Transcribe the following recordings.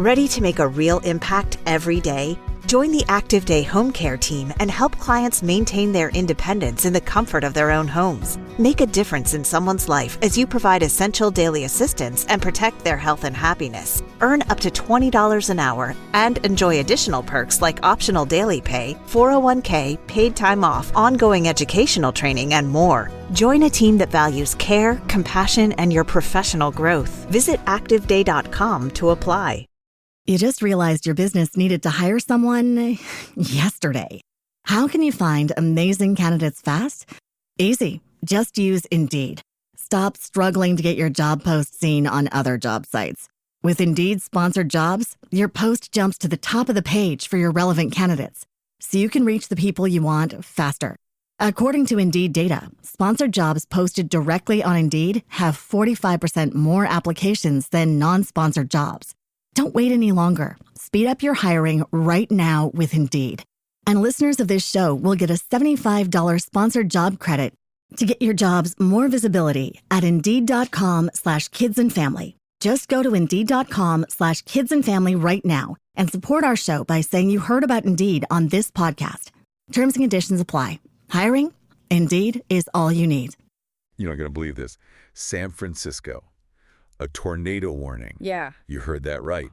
Ready to make a real impact every day? Join the Active Day Home Care team and help clients maintain their independence in the comfort of their own homes. Make a difference in someone's life as you provide essential daily assistance and protect their health and happiness. Earn up to $20 an hour and enjoy additional perks like optional daily pay, 401k, paid time off, ongoing educational training, and more. Join a team that values care, compassion, and your professional growth. Visit activeday.com to apply. You just realized your business needed to hire someone yesterday. How can you find amazing candidates fast? Easy. Just use Indeed. Stop struggling to get your job post seen on other job sites. With Indeed sponsored jobs, your post jumps to the top of the page for your relevant candidates, so you can reach the people you want faster. According to Indeed data, sponsored jobs posted directly on Indeed have 45% more applications than non-sponsored jobs. Don't wait any longer. Speed up your hiring right now with Indeed. And listeners of this show will get a $75 sponsored job credit to get your jobs more visibility at Indeed.com/kidsandfamily. Just go to Indeed.com/kidsandfamily right now and support our show by saying you heard about Indeed on this podcast. Terms and conditions apply. Hiring? Indeed is all you need. You're not going to believe this. San Francisco. A tornado warning. Yeah. You heard that right.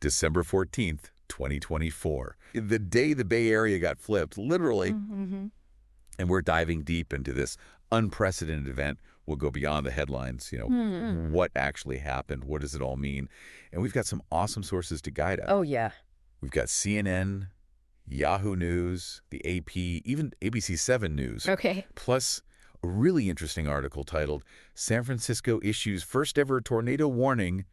December 14th, 2024. The day the Bay Area got flipped, literally. Mm-hmm. And we're diving deep into this unprecedented event. We'll go beyond the headlines, what actually happened, what does it all mean? And we've got some awesome sources to guide us. Oh, yeah. We've got CNN, Yahoo News, the AP, even ABC7 News. Okay. Plus a really interesting article titled, San Francisco Issues First Ever Tornado Warning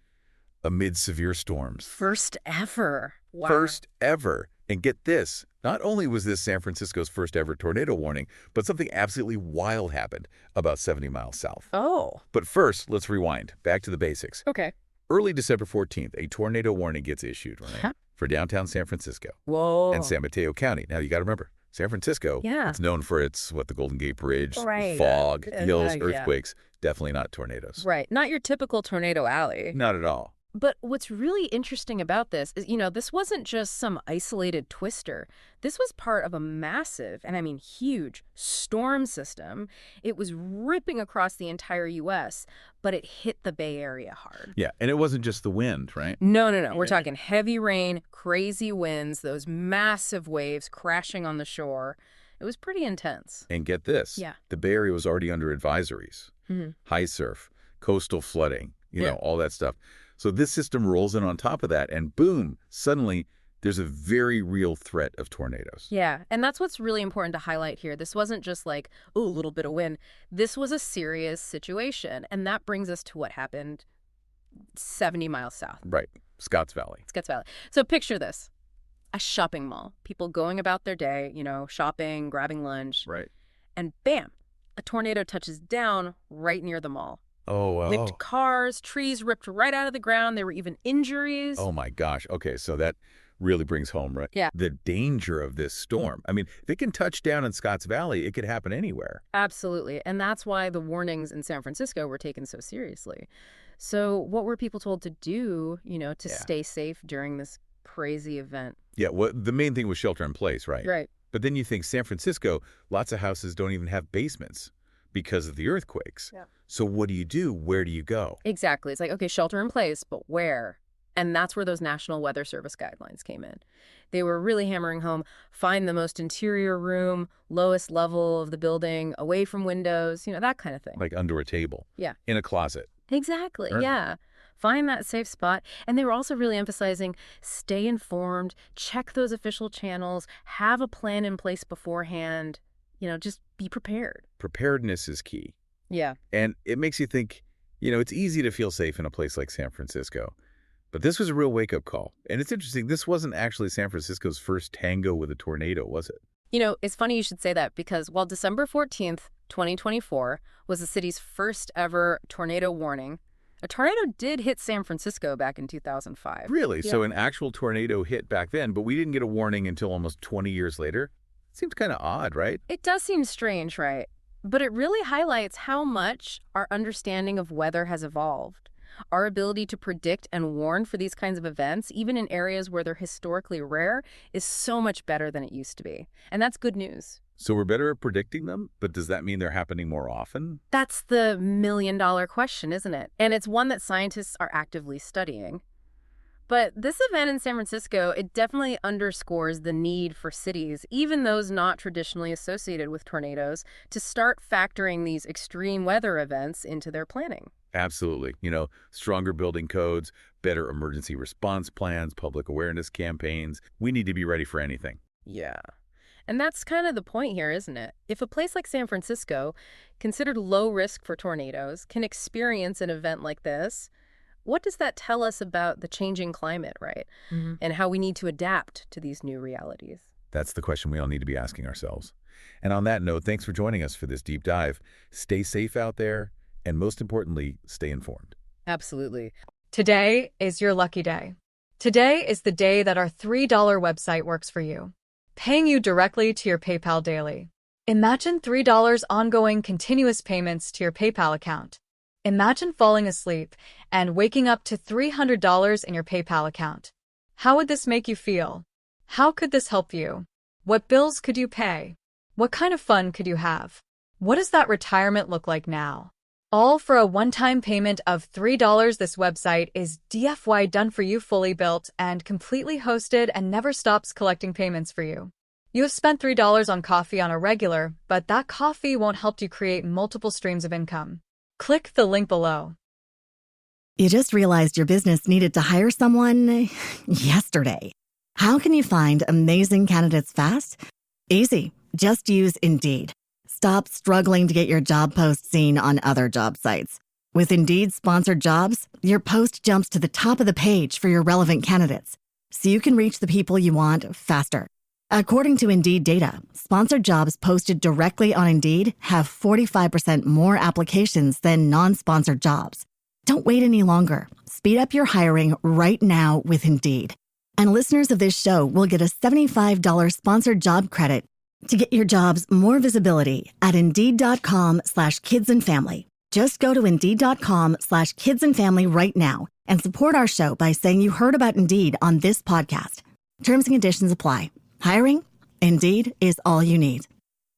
Amid Severe Storms. First ever. Wow. First ever. And get this, not only was this San Francisco's first ever tornado warning, but something absolutely wild happened about 70 miles south. Oh. But first, let's rewind. Back to the basics. Okay. Early December 14th, a tornado warning gets issued, right? Huh? For downtown San Francisco. Whoa. And San Mateo County. Now, you got to remember, San Francisco, it's known for its, the Golden Gate Bridge, fog, hills, earthquakes, definitely not tornadoes. Right. Not your typical tornado alley. Not at all. But what's really interesting about this is, this wasn't just some isolated twister. This was part of a massive, and I mean huge, storm system. It was ripping across the entire U.S., but it hit the Bay Area hard. Yeah, and it wasn't just the wind, right? No. We're talking heavy rain, crazy winds, those massive waves crashing on the shore. It was pretty intense. And get this. Yeah. The Bay Area was already under advisories. Mm-hmm. High surf, coastal flooding, all that stuff. So this system rolls in on top of that, and boom, suddenly there's a very real threat of tornadoes. Yeah, and that's what's really important to highlight here. This wasn't just like, a little bit of wind. This was a serious situation, and that brings us to what happened 70 miles south. Right, Scotts Valley. Scotts Valley. So picture this, a shopping mall, people going about their day, shopping, grabbing lunch. Right. And bam, a tornado touches down right near the mall. Oh, wow. Nicked cars, trees ripped right out of the ground. There were even injuries. Oh, my gosh. Okay, so that really brings home, right? Yeah. The danger of this storm. I mean, if it can touch down in Scotts Valley, it could happen anywhere. Absolutely. And that's why the warnings in San Francisco were taken so seriously. So what were people told to do, to stay safe during this crazy event? Yeah, well, the main thing was shelter in place, right? Right. But then you think San Francisco, lots of houses don't even have basements because of the earthquakes. Yeah. So what do you do? Where do you go? Exactly. It's like, okay, shelter in place, but where? And that's where those National Weather Service guidelines came in. They were really hammering home, find the most interior room, lowest level of the building, away from windows, that kind of thing. Like under a table. Yeah. In a closet. Exactly. Right. Yeah. Find that safe spot. And they were also really emphasizing stay informed, check those official channels, have a plan in place beforehand, just be prepared. Preparedness is key. Yeah. And it makes you think, it's easy to feel safe in a place like San Francisco. But this was a real wake-up call. And it's interesting, this wasn't actually San Francisco's first tango with a tornado, was it? It's funny you should say that because while December 14th, 2024 was the city's first ever tornado warning, a tornado did hit San Francisco back in 2005. Really? Yeah. So an actual tornado hit back then, but we didn't get a warning until almost 20 years later? Seems kind of odd, right? It does seem strange, right? But it really highlights how much our understanding of weather has evolved. Our ability to predict and warn for these kinds of events, even in areas where they're historically rare, is so much better than it used to be. And that's good news. So we're better at predicting them, but does that mean they're happening more often? That's the million-dollar question, isn't it? And it's one that scientists are actively studying. But this event in San Francisco, it definitely underscores the need for cities, even those not traditionally associated with tornadoes, to start factoring these extreme weather events into their planning. Absolutely. Stronger building codes, better emergency response plans, public awareness campaigns. We need to be ready for anything. Yeah. And that's kind of the point here, isn't it? If a place like San Francisco, considered low risk for tornadoes, can experience an event like this, what does that tell us about the changing climate, right? And how we need to adapt to these new realities? That's the question we all need to be asking ourselves. And on that note, thanks for joining us for this deep dive. Stay safe out there, and most importantly, stay informed. Absolutely. Today is your lucky day. Today is the day that our $3 website works for you, paying you directly to your PayPal daily. Imagine $3 ongoing continuous payments to your PayPal account. Imagine falling asleep and waking up to $300 in your PayPal account. How would this make you feel? How could this help you? What bills could you pay? What kind of fun could you have? What does that retirement look like now? All for a one-time payment of $3. This website is DFY done for you, fully built and completely hosted, and never stops collecting payments for you. You have spent $3 on coffee on a regular, but that coffee won't help you create multiple streams of income. Click the link below. You just realized your business needed to hire someone yesterday. How can you find amazing candidates fast? Easy. Just use Indeed. Stop struggling to get your job post seen on other job sites. With Indeed sponsored jobs, your post jumps to the top of the page for your relevant candidates, so you can reach the people you want faster. According to Indeed data, sponsored jobs posted directly on Indeed have 45% more applications than non-sponsored jobs. Don't wait any longer. Speed up your hiring right now with Indeed. And listeners of this show will get a $75 sponsored job credit to get your jobs more visibility at Indeed.com/kidsandfamily. Just go to Indeed.com/kidsandfamily right now and support our show by saying you heard about Indeed on this podcast. Terms and conditions apply. Hiring? Indeed is all you need.